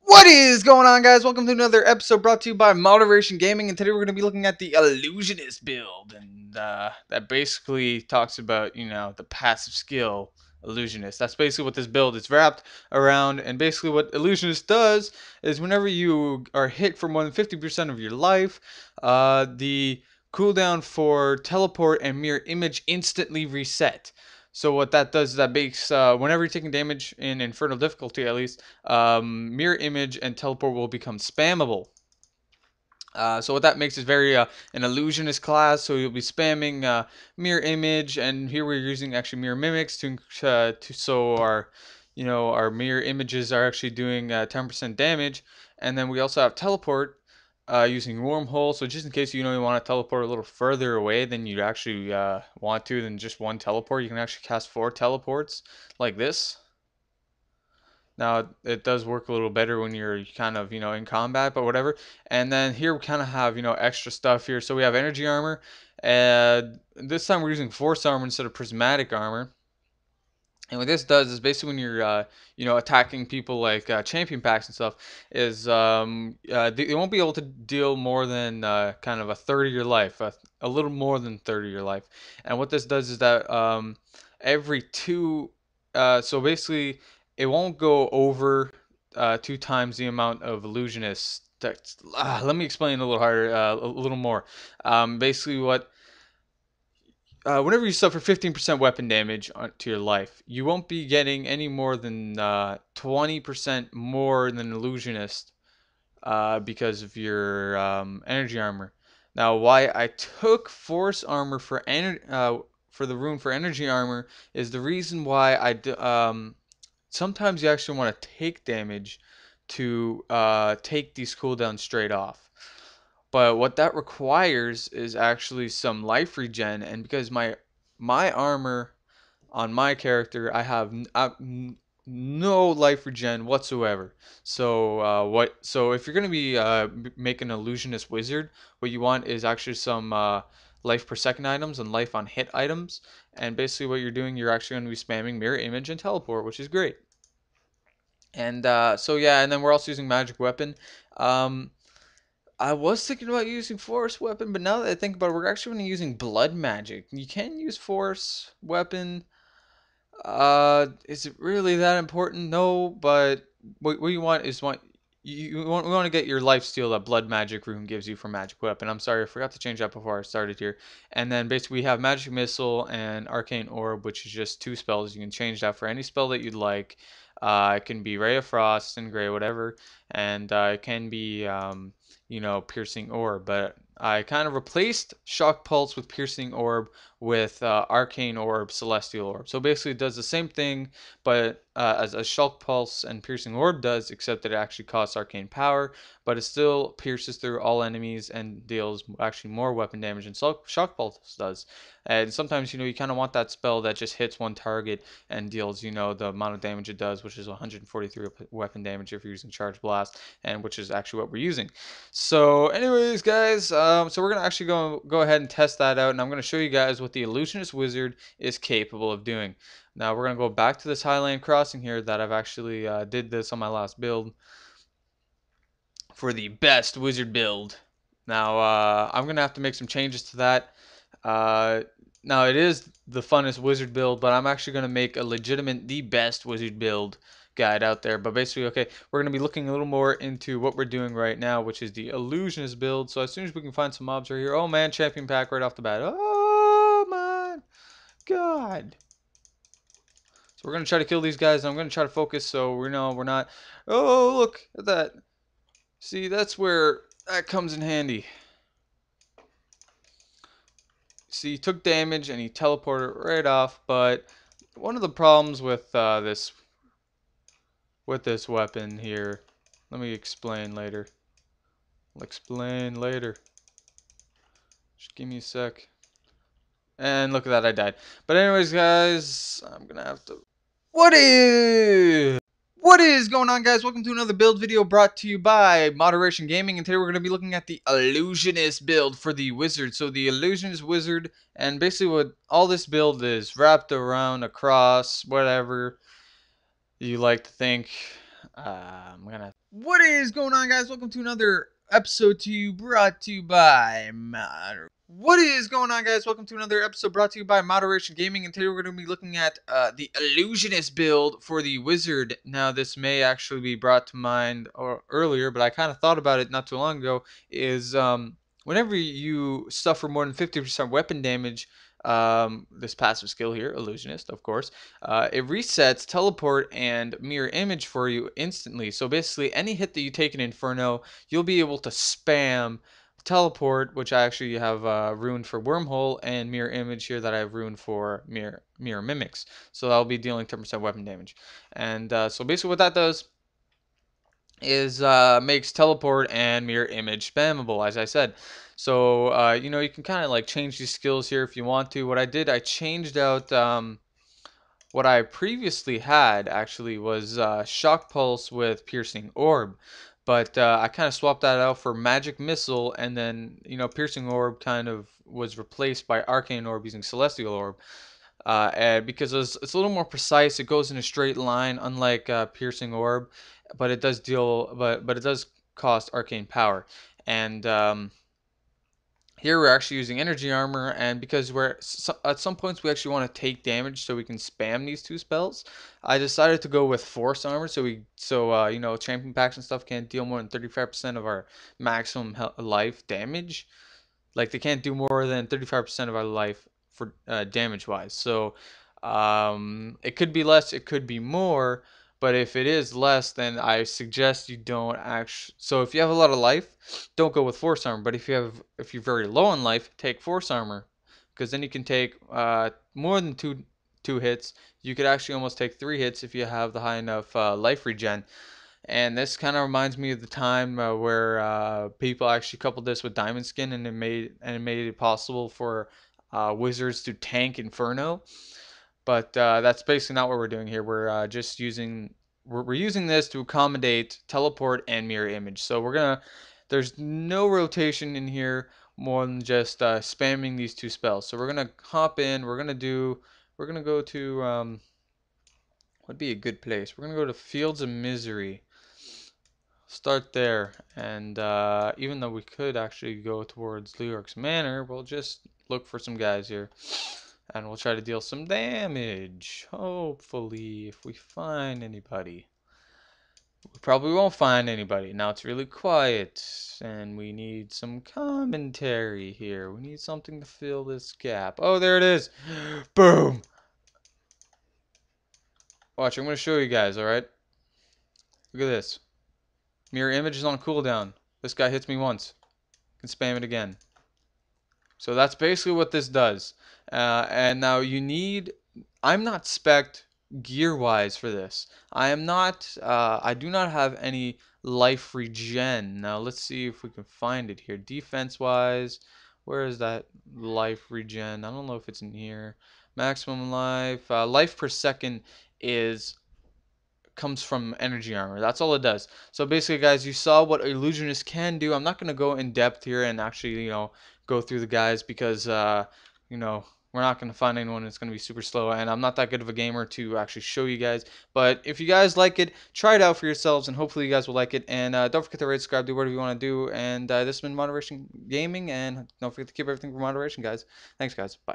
What is going on, guys? Welcome to another episode brought to you by Moderation Gaming, and today we're going to be looking at the Illusionist build, and that basically talks about, the passive skill Illusionist. That's basically what this build is wrapped around, and basically what Illusionist does is whenever you are hit for more than 50% of your life, the cooldown for teleport and mirror image instantly reset. So what that does is that makes, whenever you're taking damage in Inferno difficulty at least, mirror image and teleport will become spammable. So what that makes is very an illusionist class. So you'll be spamming mirror image, and here we're using actually mirror mimics to so our mirror images are actually doing 10% damage, and then we also have teleport using wormhole. So just in case you want to teleport a little further away than you actually want to than just one teleport, you can actually cast 4 teleports like this. Now, it does work a little better when you're kind of, in combat, but whatever. And then here we kind of have, extra stuff here. So we have energy armor, and this time we're using force armor instead of prismatic armor. And what this does is basically when you're, attacking people like champion packs and stuff, is they won't be able to deal more than kind of a third of your life, a little more than 30 of your life. And what this does is that every two, so basically it won't go over 2 times the amount of illusionists. Let me explain a little harder, a little more. Basically, whenever you suffer 15% weapon damage to your life, you won't be getting any more than 20% more than Illusionist because of your energy armor. Now, why I took Force armor for the rune for energy armor is the reason why sometimes you actually want to take damage to take these cooldowns straight off. But what that requires is actually some life regen, and because my armor on my character, I have no life regen whatsoever. So So if you're gonna be making an illusionist wizard, what you want is actually some life per second items and life on hit items. And basically, what you're doing, you're actually gonna be spamming mirror image and teleport, which is great. And so yeah, and then we're also using magic weapon. Um, I was thinking about using force weapon, but now that I think about it, we're actually going to be using blood magic. You can use force weapon. Is it really that important? No, but what you want is we want to get your life steal that blood magic rune gives you for magic weapon. I'm sorry, I forgot to change that before I started here. And then basically we have magic missile and arcane orb, which is just 2 spells. You can change that for any spell that you'd like. It can be ray of frost and gray, whatever, and it can be piercing orb. But I kind of replaced shock pulse with piercing orb with arcane orb, celestial orb. So basically it does the same thing, but as a shock pulse and piercing orb does, except that it actually costs arcane power, but it still pierces through all enemies and deals actually more weapon damage than shock pulse does. And sometimes you kind of want that spell that just hits one target and deals the amount of damage it does, which is 143 weapon damage if you're using charge blast, and which is actually what we're using. So anyways, guys, so we're gonna actually go ahead and test that out, and I'm gonna show you guys what the Illusionist Wizard is capable of doing. Now we're gonna go back to this Highland Crossing here that I've actually did this on my last build for the best wizard build. Now I'm gonna have to make some changes to that. Uh, Now it is the funnest wizard build, but I'm actually gonna make a legitimate the best wizard build guide out there. But basically, okay, we're gonna be looking a little more into what we're doing right now, which is the illusionist build. So as soon as we can find some mobs right here, oh man, champion pack right off the bat. Oh my god. So we're gonna try to kill these guys. And I'm gonna try to focus so we're not. Oh, look at that. See, that's where that comes in handy. See, he took damage and he teleported right off, but one of the problems with this weapon here, let me explain later. I'll explain later. Just give me a sec. And look at that, I died. But anyways, guys, I'm gonna have to. What is going on, guys? Welcome to another build video brought to you by Moderation Gaming, and today we're going to be looking at the Illusionist build for the Wizard. So the Illusionist Wizard, and basically what all this build is wrapped around across whatever you like to think. is going on, guys? Welcome to another episode brought to you by What is going on, guys? Welcome to another episode brought to you by Moderation Gaming, and today we're going to be looking at the Illusionist build for the Wizard. Now, this may actually be brought to mind earlier, but I kind of thought about it not too long ago, is whenever you suffer more than 50% weapon damage, this passive skill here, Illusionist, of course, it resets, teleport, and mirror image for you instantly. So basically, any hit that you take in Inferno, you'll be able to spam teleport, which I actually have ruined for wormhole, and mirror image here that I have ruined for mirror mimics. So that'll be dealing 10% weapon damage. And so basically, what that does is makes teleport and mirror image spammable, as I said. So you know, you can kind of like change these skills here if you want to. What I did, I changed out what I previously had actually was shock pulse with piercing orb, but I kind of swapped that out for magic missile, and then you know, piercing orb kind of was replaced by arcane orb using celestial orb. And because it's a little more precise, it goes in a straight line, unlike piercing orb, but it does deal, but it does cost arcane power. And here we're actually using energy armor, and because at some points we actually want to take damage so we can spam these two spells, I decided to go with force armor, so you know, champion packs and stuff can't deal more than 35% of our maximum life damage. Like, they can't do more than 35% of our life for damage wise. So it could be less, it could be more, but if it is less, then I suggest you don't actually. So if you have a lot of life, don't go with force armor. But if you're very low on life, take force armor, because then you can take more than two hits. You could actually almost take 3 hits if you have the high enough life regen. And this kind of reminds me of the time where people actually coupled this with diamond skin, and it made it possible for wizards to tank Inferno. But that's basically not what we're doing here. We're just using we're using this to accommodate teleport and mirror image. So there's no rotation in here more than just spamming these two spells. So we're gonna hop in. We're gonna go to what'd be a good place? We're gonna go to Fields of Misery. Start there, and even though we could actually go towards Leorc's Manor, we'll just look for some guys here, and we'll try to deal some damage. Hopefully, if we find anybody. We probably won't find anybody. Now it's really quiet, and we need some commentary here. We need something to fill this gap. Oh, there it is. Boom. Watch, I'm going to show you guys, alright? Look at this. Mirror image is on cooldown. This guy hits me once. Can spam it again. So that's basically what this does. And now I'm not spec'd gear-wise for this. I do not have any life regen. Now let's see if we can find it here. Defense-wise, where is that life regen? I don't know if it's in here. Maximum life. Life per second comes from energy armor. That's all it does. So basically, guys, you saw what Illusionist can do. I'm not going to go in depth here and actually, you know, go through the guys, because you know, we're not going to find anyone that's going to be super slow, and I'm not that good of a gamer to actually show you guys. But if you guys like it, try it out for yourselves, and hopefully you guys will like it. And don't forget to rate, subscribe, do whatever you want to do. And this has been Moderation Gaming, and don't forget to keep everything for moderation, guys. Thanks, guys. Bye.